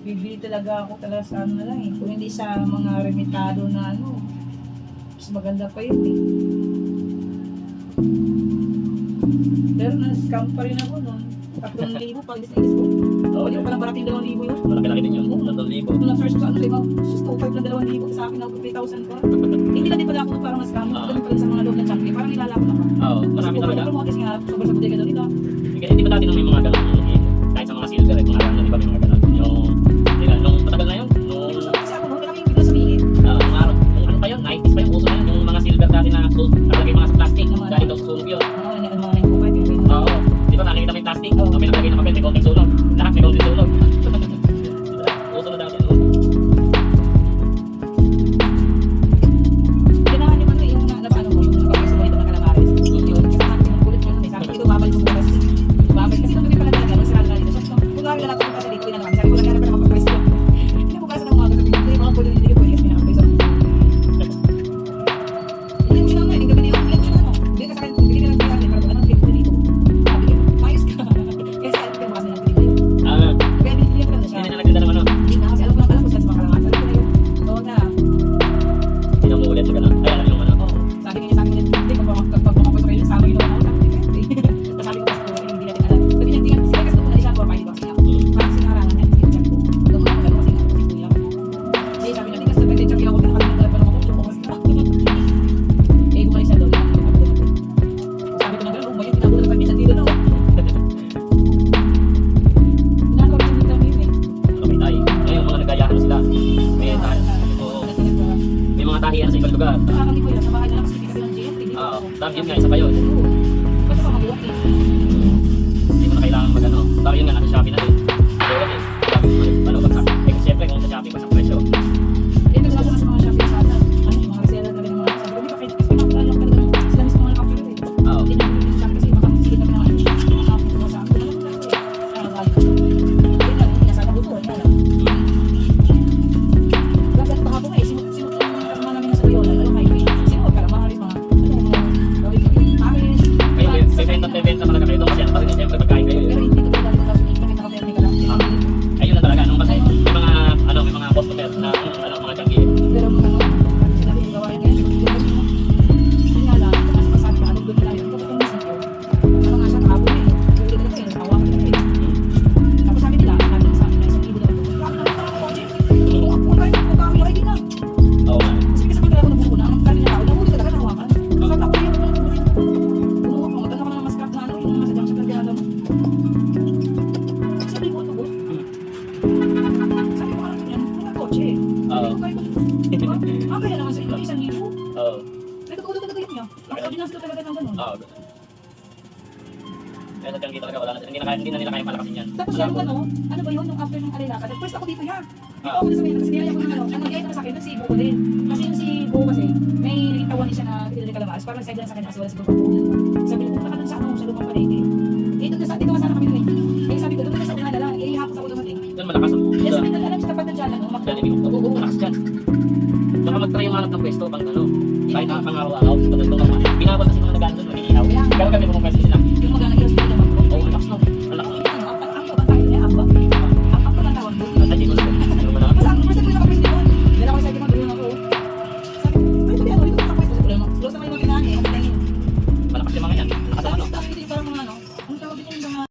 bibili talaga ako talaga sa ano na lang eh. Kung hindi sa mga remitado na ano, mas maganda pa yun eh. Pero na-scam pa rin ako nun. 3,000 pag is-is ko. Oo, Hindi ko palang barating 2,000 yun. malaki-laki din yun. 3,000. Kung na-search ko sa ano, sa iba, sus 2,500 na 2,000 sa akin ako 3,000 pa. Hindi na din pala ako parang na-scam. Ganun pala sa mga loob ng champion. Parang nilalako naman. Oo, marami talaga. Promotes nga, sobrang sa bodega doon ito. Hindi ba dati nung may mga ganun, kahit sa mga silver, kung alam na di ba may mga ganun. Nung matagal na yun, nung Kasi ako, nung kami yung bigla sabihin. ano pa yun, 90s pa yung uso na yun, yung mga silver dati na nakalagay mga sa plastic, dahil daw susunog yun. Oo, di ba nakikita mo yung plastic, may nakalagay na papel, may konting sunog, lahat may konting sunog. Uso na dati yun. Ganahan yung ano, yung napano ko, yung napapasa mo ito ng calamares. Yun, kasama yung kulit mo, may sabi ko, ito babalik ko bukas. Babalik kasi nung pala talaga, masarado na dito. So, kunwari na lang ako kasi dito, pinangalan. Sabi ko, naghanap na ako pag-pwesto. Hindi mo kasi ng umaga sabi ko, yung mga kulit hindi ko pwede kasi pinakapwesto. Hindi mo sinama, hindi gabi na yung kulit mo, ano. Hindi ka sa akin, bigyan ka lang kaya, para anong trip ko dito. Sabi ko, mayos ka. Kasi alam ko yung bukas na lang pinipili. Kaya binibili ko lang na siya. Hindi na nagtinda ng ano, Hindi na, kasi alam ko saan sa mga kalangan. Sabi ko na yun, oo na. hindi na umuulit na gano'n. Ay, alam yung ano. Oo. Sabi niya sa akin, hindi, pag makapuso kayo, sama yun ako. Sabi ko, sabi ko kasi hindi natin alam. Sabi niya, sila kasi muna siya, para dito kasi niya. Parang sinarangan niya, kasi check ko. Doon mo naman gano'n kasi nga, kasi kuya. Hindi, sabi niya, hindi kasi sabi niya, check ako, pinakalimutan pa naman ako, check ko kasi na. Eh, bumalik siya doon. Sabi ko na gano'n, umayon, pinabulan pa minsan dito, no? Pinagawa ko yung dami yun eh. Okay, tayo. Ngayon, mga nagayahan na sila. May tayo. Oo. May mga tahiyan sa ibang lugar. Nakakali ko yun, sa bahay na lang kasi hindi kasi ng GM, hindi Oo. ko. Tapos yun nga, isa pa yun. Ba't pa mabuhat eh? Hindi mo na kailangan mag-ano. Tapos yun nga, nasa Shopee na din. Pero yun, ano, bagsak. Eh, siyempre, kung sa Shopee, bagsak presyo. Eh, nagsasama sa mga Shopee sa atin. Ano, yung mga reseller talaga ng mga sabi ko, di ba kahit kasi makakilala ko talaga sila mismo mga nakapiro eh. Oo. Hindi namin yung Shopee kasi baka magsigit kami ng mga nakapiro sa akin. Ano lang talaga eh. Ano, galit. Yun lang, hindi nasama buto. Yun lang. Grabe, ano pa ako nga eh. Sinut yung kasama namin nasa Loyola. Ano, highway. Sinut ka lang, mga mga gawin ko. Paris. May benta talaga kayo doon kasi ano pa rin, siyempre pagkain kayo. Pero hindi ko talaga kasi nakita ka pero hindi ka lang. Ayun na talaga, nung kasi may mga customer na mga tiyanggi. Pero mga sinabi ko gawain ngayon. Yun nga lang, mas masabi ko, anong doon tayo. Ito itong munisipyo. Ano nga siya, kahapon eh. Huli ka na ito eh, nakawakan na ito eh. Tapos sabi nila, sabi sa amin na isang libo na ito. Grabe naman parang ako, Jay. Ako tayo, magkakami na kayo na. Oo nga. Kasi kasi pag talaga nabukuna, ang kami na tao, nahuli talaga, nahawakan. Sabi ako, yung mga tumusin. Kumuha ko, maganda ko na ng mascap na ano, yung mga sadyang sa kagaya mo. Sabi ko, ito boss. Sabi ko, ano yan? Mga kotse. Oo. Kaya naman sa inyo, 1,000. Oo. Nagkakaulo talaga yun niya. Ang ordinance ko talaga ng ganun. Oo. Kaya sa tiyanggi talaga wala na. Hindi na nila kaya palakasin yan. Tapos yung ano ba yun, nung after ng Alilaka, nag-first ako dito yan. Dito ako sa kasi niyaya ko ng ano, ang nag-iaya sa akin, yung si Bo din. Kasi yung si Bo kasi, may itawan niya siya na pinili kalamaas, parang side lang sa akin kasi wala siguro pagpunan. Sabi ko, punta ka dun sa ano, sa lupang palengke. Dito ka sana kami doon eh. Eh sabi ko, doon ka sa una na lang, eh hapos ako dumating. Doon malakas ang Yes, puta. may alam sa tapat na dyan, ano, Oo, malakas dyan. Baka mag-try yung hanap ng pwesto pang ano. Kahit pang araw-araw, sa pagdating doon. Binabas kasi mga nag-ano doon, mag-iihaw. Pero kami pumunta sila. yung mga